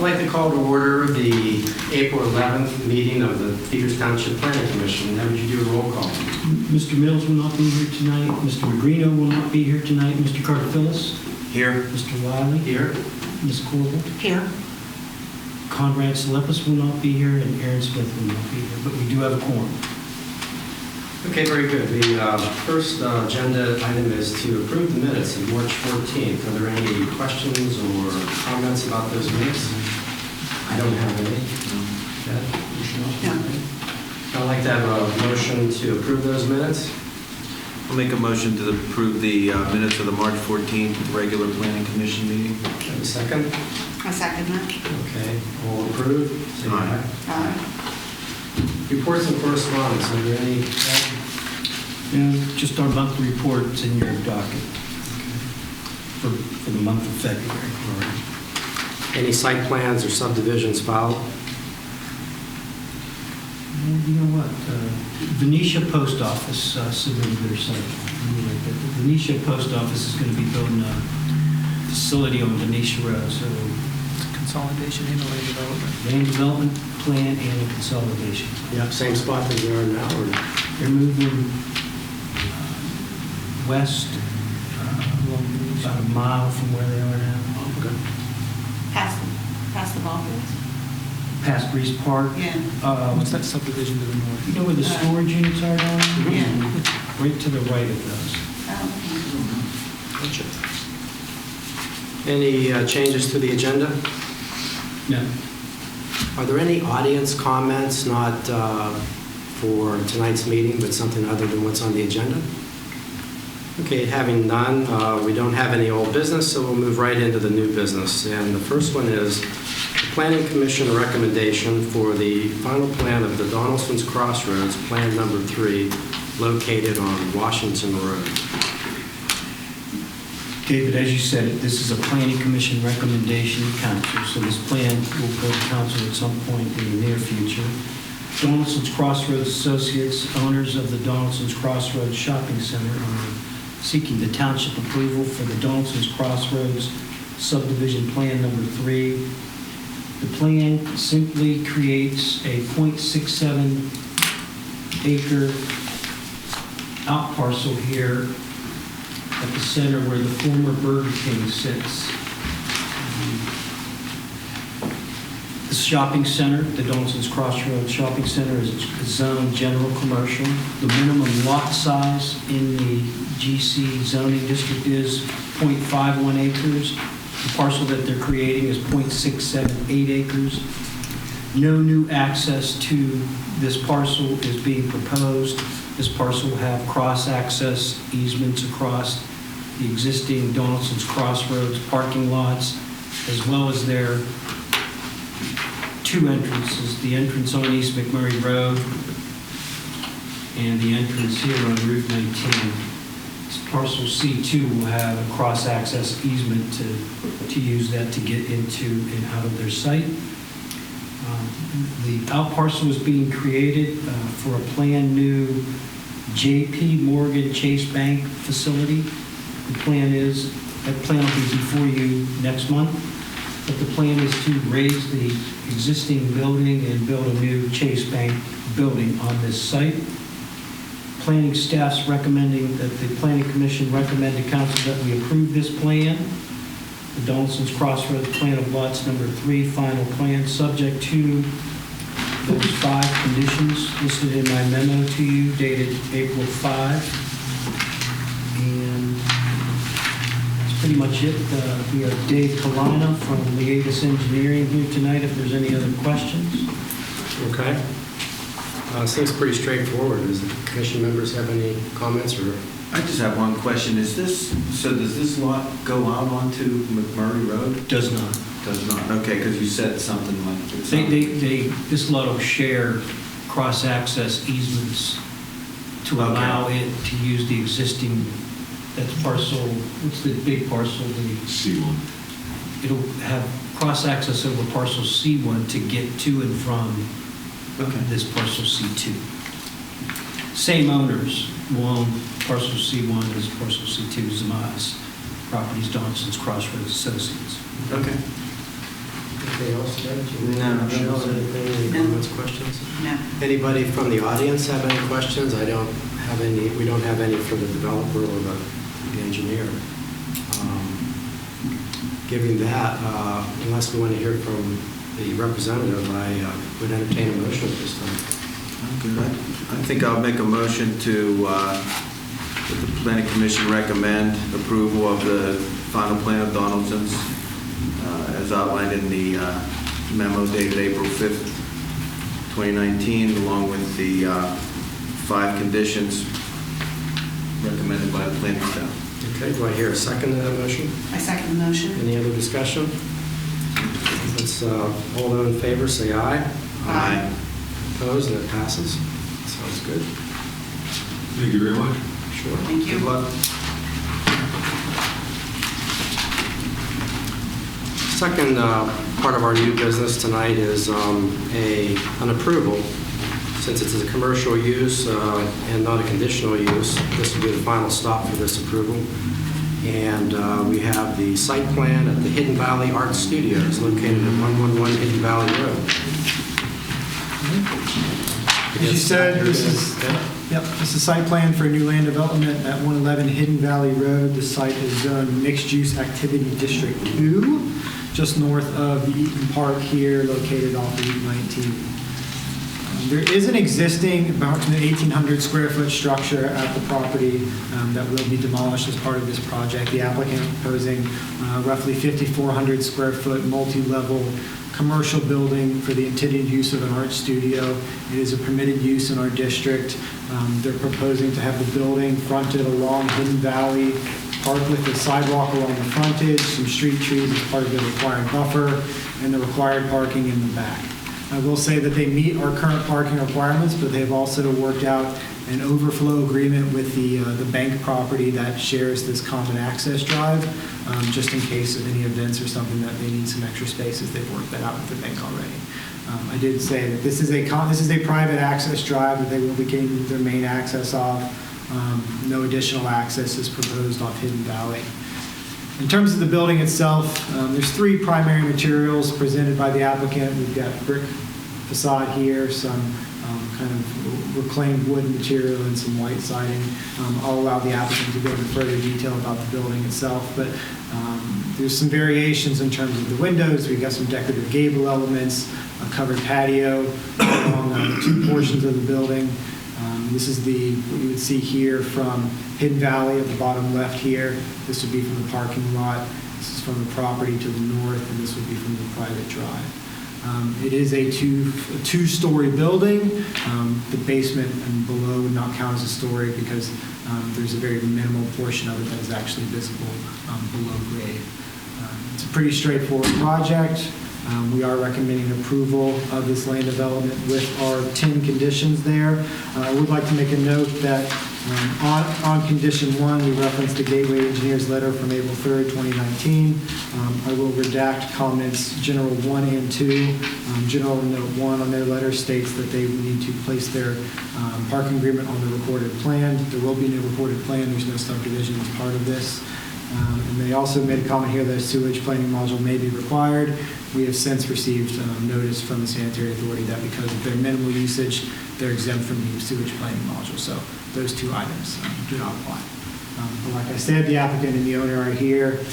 like to call to order the April 11th meeting of the Peters Township Planning Commission. Now would you do a roll call? Mr. Mills will not be here tonight. Mr. Magrino will not be here tonight. Mr. Carter Phillips? Here. Mr. Wiley? Here. Ms. Corbel? Here. Conrad Salepis will not be here, and Aaron Smith will not be here, but we do have a quorum. Okay, very good. The first agenda item is to approve the minutes of March 14th. Are there any questions or comments about those minutes? I don't have any. Ted? No. I'd like to have a motion to approve those minutes. I'll make a motion to approve the minutes of the March 14th regular Planning Commission meeting. Have a second? I second that. Okay, all approved? Say aye. Aye. Reports and correspondence. Are there any? Just our monthly reports in your docket for the month of February. All right. Any site plans or subdivisions filed? You know what? Venetia Post Office submitted their site. The Venetia Post Office is going to be building a facility on Venetia Road, so Consolidation and land development. land development plan and a consolidation. Yep, same spot that we are now, or? They're moving west about a mile from where they are now. Okay. Past the ball fields? Past Breeze Park. Yeah. What's that subdivision to the north? You know where the storage units are down there? Yeah. Right to the right of those. Oh. Any changes to the agenda? No. Are there any audience comments, not for tonight's meeting, but something other than what's on the agenda? Okay, having none, we don't have any old business, so we'll move right into the new business. And the first one is the Planning Commission recommendation for the final plan of the Donaldson's Crossroads, Plan Number 3, located on Washington Road. David, as you said, this is a planning commission recommendation to council, so this plan will go to council at some point in the near future. Donaldson's Crossroads Associates, owners of the Donaldson's Crossroads Shopping Center, are seeking the township approval for the Donaldson's Crossroads subdivision plan number 3. The plan simply creates a .67 acre out parcel here at the center where the former Burger King sits. The shopping center, the Donaldson's Crossroads Shopping Center, is zoned general commercial. The minimum lot size in the GC zoning district is .51 acres. The parcel that they're creating is .678 acres. No new access to this parcel is being proposed. This parcel will have cross-access easements across the existing Donaldson's Crossroads parking lots, as well as their two entrances, the entrance on East McMurray Road and the entrance here on Route 19. This parcel C2 will have a cross-access easement to use that to get into and out of their site. The out parcel is being created for a planned new J.P. Morgan Chase Bank facility. The plan is, that plan will be before you next month, but the plan is to raise the existing building and build a new Chase Bank building on this site. Planning staff's recommending that the Planning Commission recommend to council that we approve this plan. The Donaldson's Crossroads Plan of Lots Number 3 final plan, subject to those 5 conditions listed in my memo to you dated April 5. And that's pretty much it. We have Dave Kalina from Liatis Engineering here tonight if there's any other questions. Okay. Seems pretty straightforward. Does the commission members have any comments or? I just have one question. Does this lot go out onto McMurray Road? Does not. Does not. Okay, because you said something like it's This lot will share cross-access easements to allow it to use the existing, that's parcel, what's the big parcel? The C1. It'll have cross-access over parcel C1 to get to and from this parcel C2. Same owners will own parcel C1 as parcel C2, Zama's Properties, Donaldson's Crossroads Associates. Okay. Anything else, Ted? No. Michelle, anything, any No. comments, questions? No. Anybody from the audience have any questions? I don't have any, we don't have any for the developer or the engineer. Given that, unless we want to hear from the representative, I would entertain a motion at this time. Okay. I think I'll make a motion to, that the planning commission recommend approval of the final plan of Donaldson's as outlined in the memo dated April 5th, 2019, along with the 5 conditions recommended by the planning staff. Okay, do I hear a second to that motion? I second the motion. Any other discussion? Let's, all those in favor, say aye. Aye. Opposed, and it passes. Sounds good. Thank you very much. Sure. Thank you. Good luck. Second part of our new business tonight is an approval. Since it's a commercial use and not a conditional use, this will be the final stop for this approval. And we have the site plan at the Hidden Valley Art Studios located at 111 Hidden Valley Road. As you said, this is site plan for a new land development at 111 Hidden Valley Road. The site is zoned Mixed Use Activity District 2, just north of the Eaton Park here, located off of Route 19. There is an existing about an 1,800 square foot structure at the property that will be demolished as part of this project. The applicant proposing roughly 5,400 square foot multi-level commercial building for the intended use of an art studio. It is a permitted use in our district. They're proposing to have the building fronted along Hidden Valley Park with the sidewalk along the frontage, some street trees as part of the required buffer, and the required parking in the back. I will say that they meet our current parking requirements, but they've also worked out an overflow agreement with the bank property that shares this common access drive, just in case of any events or something that they need some extra spaces. They've worked that out with the bank already. I did say that this is a private access drive that they will be getting their main access off. No additional access is proposed off Hidden Valley. In terms of the building itself, there's 3 primary materials presented by the applicant. We've got brick facade here, some kind of reclaimed wood material, and some white siding. I'll allow the applicant to go into further detail about the building itself, but there's some variations in terms of the windows. We've got some decorative gable elements, a covered patio along 2 portions of the building. This is what you would see here from Hidden Valley at the bottom left here. This would be from the parking lot. This is from the property to the north, and this would be from the private drive. It is a two-story building. The basement and below would not count as a story because there's a very minimal portion of it that is actually visible below grade. It's a pretty straightforward project. We are recommending approval of this land development with our 10 conditions there. I would like to make a note that on condition 1, we referenced the Gateway Engineers letter from April 3rd, 2019. I will redact comments general 1 and 2. General note 1 on their letter states that they need to place their parking agreement on the recorded plan. There will be no recorded plan. There's no subdivision as part of this. And they also made a comment here that a sewage planning module may be required. We have since received notice from the sanitary authority that because of their minimal usage, they're exempt from the sewage planning module. So those 2 items do not apply. But like I said, the applicant and the owner are here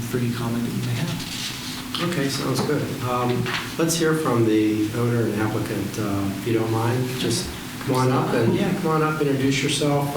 for any comment that you may have. Okay, sounds good. Let's hear from the owner and applicant, if you don't mind. Just come on up and introduce yourself.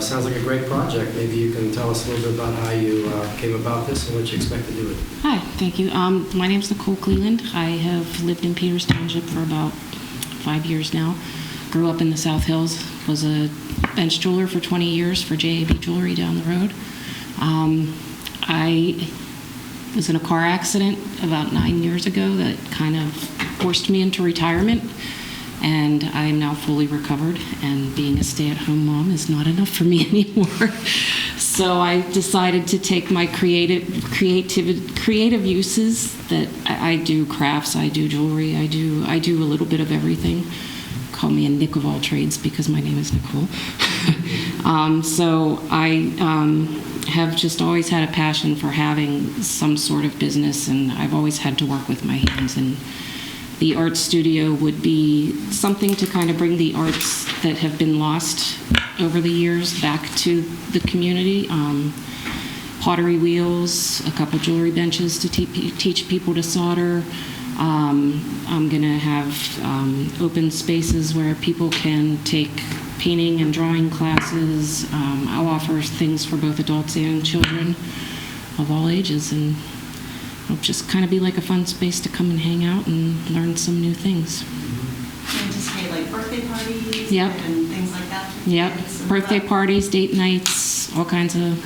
Sounds like a great project. Maybe you can tell us a little bit about how you came about this and what you expect to do with it. Hi, thank you. My name's Nicole Cleland. I have lived in Peters Township for about 5 years now. Grew up in the South Hills. Was a bench jeweler for 20 years for JAB Jewelry down the road. I was in a car accident about 9 years ago that kind of forced me into retirement. And I am now fully recovered, and being a stay-at-home mom is not enough for me anymore. So I decided to take my creative uses that I do crafts, I do jewelry, I do a little bit of everything. Call me a Nick of all trades because my name is Nicole. So I have just always had a passion for having some sort of business, and I've always had to work with my hands. And the art studio would be something to kind of bring the arts that have been lost over the years back to the community. Pottery wheels, a couple jewelry benches to teach people to solder. I'm going to have open spaces where people can take painting and drawing classes. I'll offer things for both adults and children of all ages, and it'll just kind of be like a fun space to come and hang out and learn some new things. You anticipate like birthday parties Yep. and things like that? for Yep, kids and birthday stuff? parties, date nights, all kinds of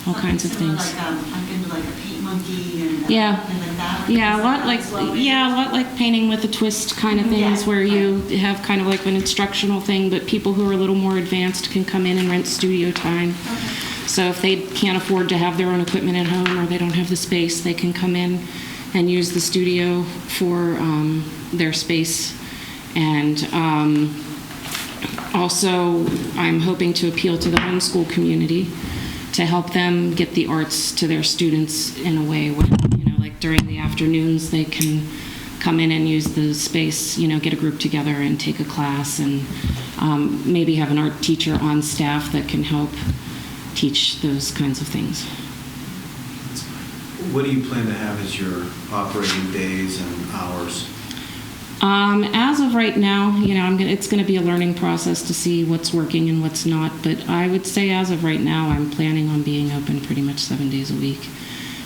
Something similar, things. Like, I've been to like a paint monkey and Yeah. something like that. Yeah, a Things lot that like as well. a lot like painting with a twist kind of things, Yeah, where you right. have kind of like an instructional thing, but people who are a little more advanced can come in and rent studio time. Okay. So if they can't afford to have their own equipment at home, or they don't have the space, they can come in and use the studio for their space. And also, I'm hoping to appeal to the homeschool community to help them get the arts to their students in a way where, like during the afternoons, they can come in and use the space, get a group together and take a class, and maybe have an art teacher on staff that can help teach those kinds of things. What do you plan to have as your operating days and hours? As of right now, it's going to be a learning process to see what's working and what's not. But I would say, as of right now, I'm planning on being open pretty much 7 days a week.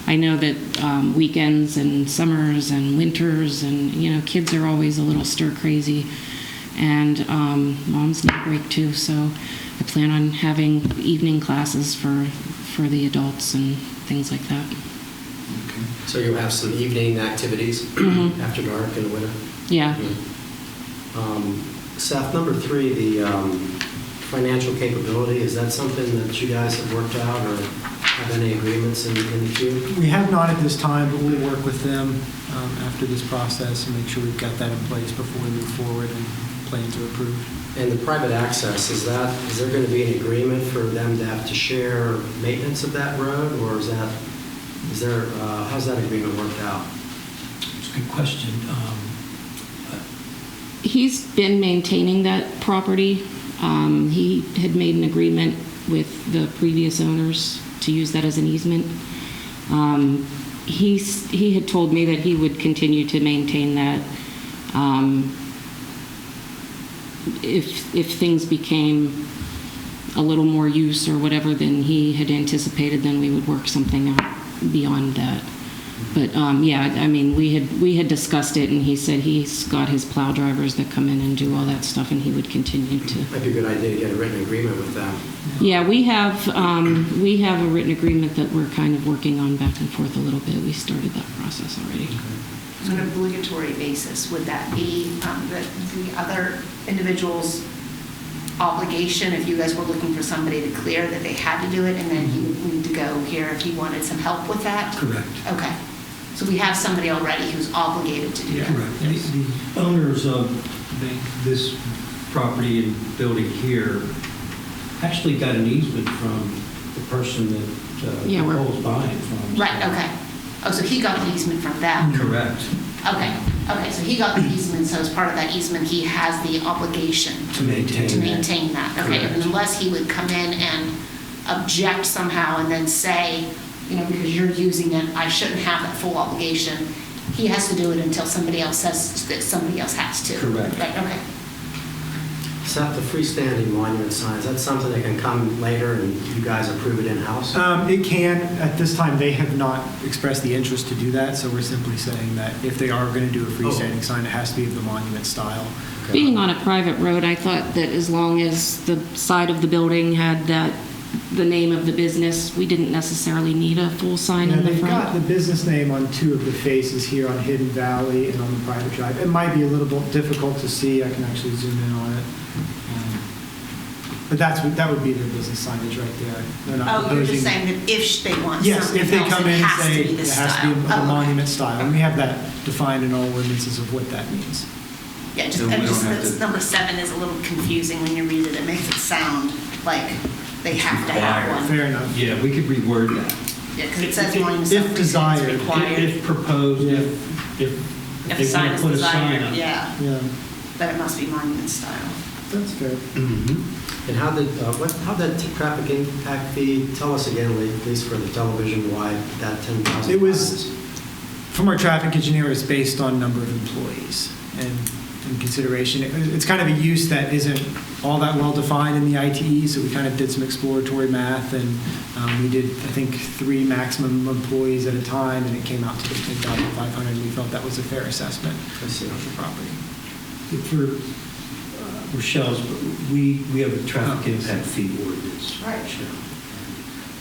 I know that weekends and summers and winters and kids are always a little stir crazy, and moms need a break too. So I plan on having evening classes for the adults and things like that. Okay. So you'll have some evening activities Mhm. after dark in the winter? Yeah. Seth, number 3, the financial capability, is that something that you guys have worked out or have any agreements in the queue? We have not at this time, but we'll work with them after this process and make sure we've got that in place before we move forward and plans are approved. And the private access, is there going to be an agreement for them to have to share maintenance of that road, or how's that agreement worked out? It's a good question. He's been maintaining that property. He had made an agreement with the previous owners to use that as an easement. He had told me that he would continue to maintain that. If things became a little more use or whatever than he had anticipated, then we would work something out beyond that. But we had discussed it, and he said he's got his plow drivers that come in and do all that stuff, and he would continue to. Might be a good idea to get a written agreement with them. Yeah, we have a written agreement that we're kind of working on back and forth a little bit. We started that process already. On an obligatory basis, would that be the other individual's obligation if you guys were looking for somebody to clear, that they had to do it, and then he would need to go here if he wanted some help with that? Correct. Okay. So we have somebody already who's obligated to do that? Correct. The owners of this property and building here actually got an easement from the person that Yeah, we're- Nicole's buying from. Right, okay. Oh, so he got an easement from them? Correct. Okay, so he got the easement, so as part of that easement, he has the obligation To maintain to that. maintain that. Okay, and Correct. unless he would come in and object somehow and then say, because you're using it, I shouldn't have that full obligation, he has to do it until somebody else says that somebody else has to. Correct. Right, okay. Seth, the freestanding monument signs, that's something that can come later and you guys approve it in-house? It can. At this time, they have not expressed the interest to do that, so we're simply saying that if they are going to do a freestanding sign, it has to be of the monument style. Being on a private road, I thought that as long as the side of the building had the name of the business, we didn't necessarily need a full sign Yeah, in the they've got the front. business name on 2 of the faces here on Hidden Valley and on the private drive. It might be a little bit difficult to see. I can actually zoom in on it. But that would be their business signage right there. They're not Oh, you're just proposing- saying that if they want Yes, something if they else, come it in and has say to be it this has to style. be Oh, a okay. monument style, and we have that defined in all ordinances of what that means. Yeah, So we don't have this to- number 7 is a little confusing when you read it. It makes it sound like they have to have one. Fair enough. Yeah, we could reword that. Yeah, because it says monument If stuff, desired. it's required. If proposed, Yeah. if If they the sign want is to put a sign desired, up. yeah, Yeah, but it must be monument style. that's fair. Mhm. And how did traffic impact fee, tell us again, at least for the television, why that 10,000? It was, from our traffic engineer, it's based on number of employees and in consideration. It's kind of a use that isn't all that well defined in the ITE, so we kind of did some exploratory math, and we did, I think, 3 maximum employees at a time, and it came out to 10,500. We felt that was a fair assessment of the property. For Rochelle's, we have a traffic impact fee ordinance. Right.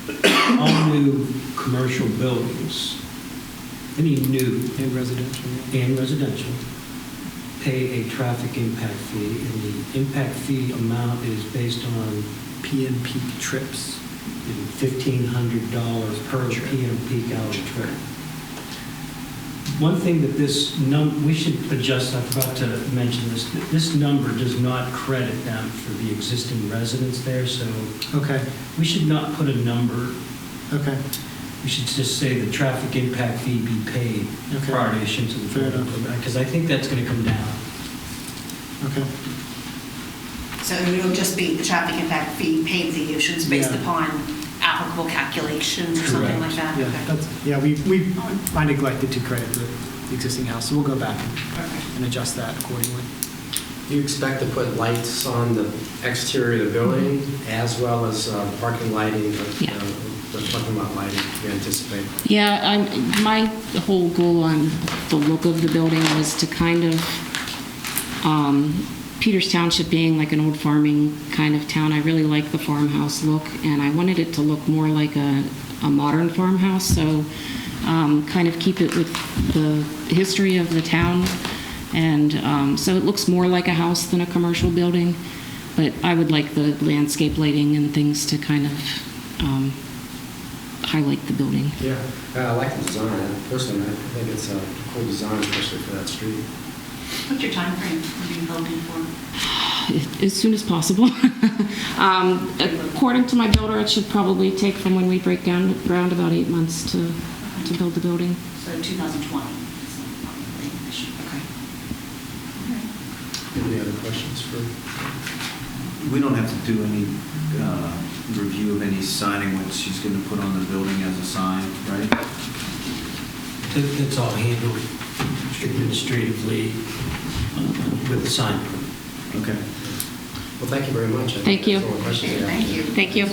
Rochelle. All new commercial buildings, any new And residential. and residential, pay a traffic impact fee, and the impact fee amount is based on PM peak trips. $1,500 per Trip. PM peak hour trip. One thing that we should adjust, I forgot to mention this, this number does not credit them for the existing residents there, so Okay, we should not put a number. okay. We should just say the traffic impact fee be paid Okay. prior to issuance of the Fair building enough. permit, because I think that's going to come down. Okay. So it'll just be the traffic impact fee paid the issuance based Yeah. upon applicable calculations or something like that? Yeah, Okay. I neglected to credit the existing house, so we'll go back Okay. and adjust that accordingly. Do you expect to put lights on the exterior of the building as well as parking lighting, Yeah. the parking lot lighting you anticipate? Yeah, my whole goal on the look of the building was to kind of, Peters Township being like an old farming kind of town, I really like the farmhouse look, and I wanted it to look more like a modern farmhouse, so kind of keep it with the history of the town, and so it looks more like a house than a commercial building, but I would like the landscape lighting and things to kind of highlight the building. Yeah, I like the design. Personally, I think it's a cool design, especially for that street. What's your time frame? What are you hoping for? As soon as possible. According to my builder, it should probably take from when we break ground about 8 months to build the building. So 2020. So probably this should- Okay. Any other questions for? We don't have to do any review of any signing what she's going to put on the building as a sign, right? That's all handled administratively with the sign permit. Okay. Well, thank you very much. I think Thank you. that's all the questions I have. Thank you. Thank you.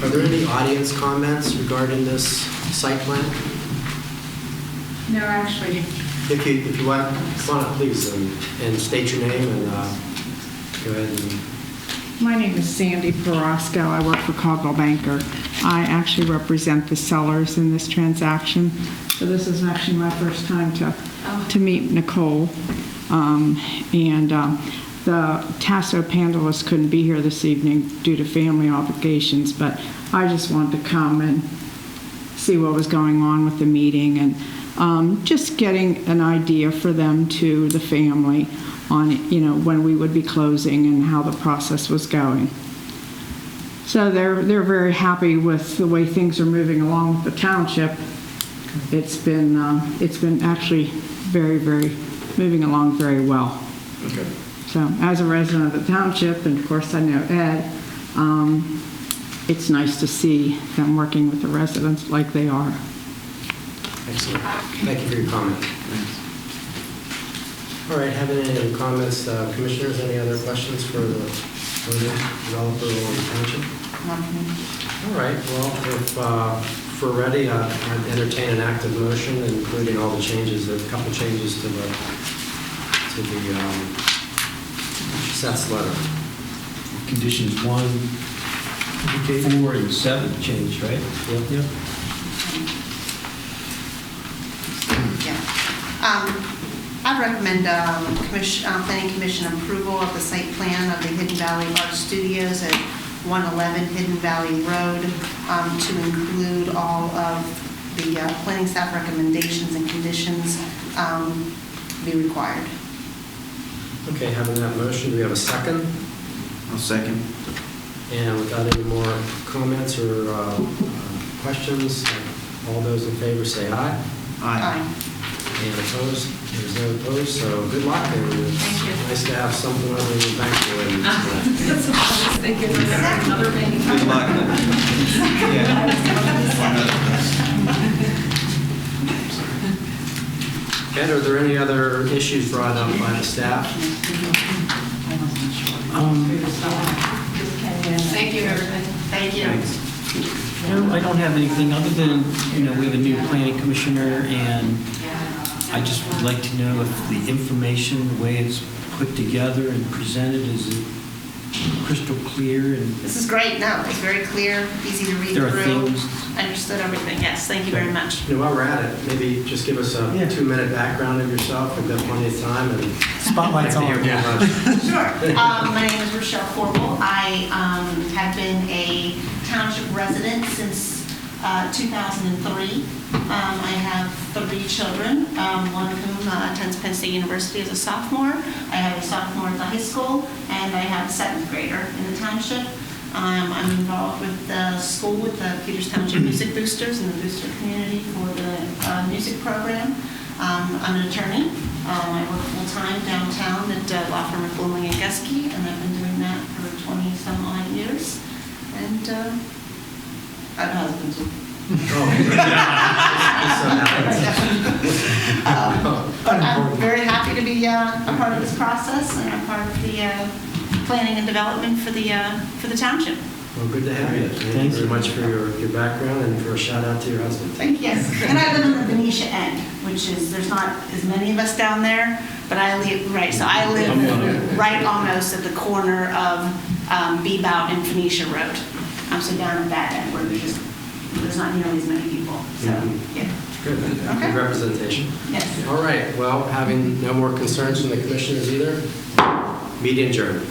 Are there any audience comments regarding this site plan? No, actually, If you want, come on up, please, and state your name and go ahead and... my name is Sandy Perosco. I work for Caldwell Banker. I actually represent the sellers in this transaction. So this is actually my first time to meet Nicole. The Tasso panelists couldn't be here this evening due to family obligations, but I just wanted to come and see what was going on with the meeting and just getting an idea for them, to the family, on when we would be closing and how the process was going. So they're very happy with the way things are moving along with the township. It's been actually very, very moving along very well. Okay. So as a resident of the township, and of course I know Ed, it's nice to see them working with the residents like they are. Excellent. Thank you for your comment. All right, have any other comments, commissioners? Any other questions for the owner, developer, or the township? All right, well, if we're ready, I'd entertain an active motion, including all the changes, a couple changes to the Seth's letter. Conditions 1, 4, and 7 changed, right? Yep. Yeah. I'd recommend Planning Commission approval of the site plan of the Hidden Valley Art Studios at 111 Hidden Valley Road to include all of the planning staff recommendations and conditions be required. Okay, having that motion, do we have a second? I'll second. And without any more comments or questions, all those in favor say aye. Aye. And opposed? There's no opposed, so good luck. And it's Thank you. nice to have something other than bank related. That's what I was thinking. Another bank. Good luck. Ed, are there any other issues brought up by the staff? Thank you, everybody. Thank you. No, I don't have anything other than, we have a new planning commissioner, and I just would like to know if the information, the way it's put together and presented, is it crystal clear? And This is great. No, it's very clear, easy to read there are through. things, Understood everything. Yes, thank you very much. While we're at it, maybe just give us a Yeah. 2-minute background of yourself. We've got plenty of time. And Spotlight's I'd like to hear on. more about you. Sure. My name is Rochelle Corbel. I have been a township resident since 2003. I have 3 children, one of whom attends Penn State University as a sophomore. I have a sophomore at the high school, and I have a 7th grader in the township. I'm involved with the school, with the Peters Township Music Boosters and the booster community for the music program. I'm an attorney. I work full-time downtown at law firm of Blooming and Geske, and I've been doing that for 20-some-odd years. And I have a husband too. But I'm very happy to be a part of this process and a part of the planning and development for the township. Well, good to have you. Thank you very much for your background and for a shout out to your husband. Thank you. Yes. And I live on the Venetia end, which is, there's not as many of us down there, but I live right almost at the corner of Bebout and Phoenicia Road. So down at that end where there's not nearly as many people. So, yeah. Good. Okay. Good representation. Yes. All right. Well, having no more concerns from the commissioners either, meeting adjourned.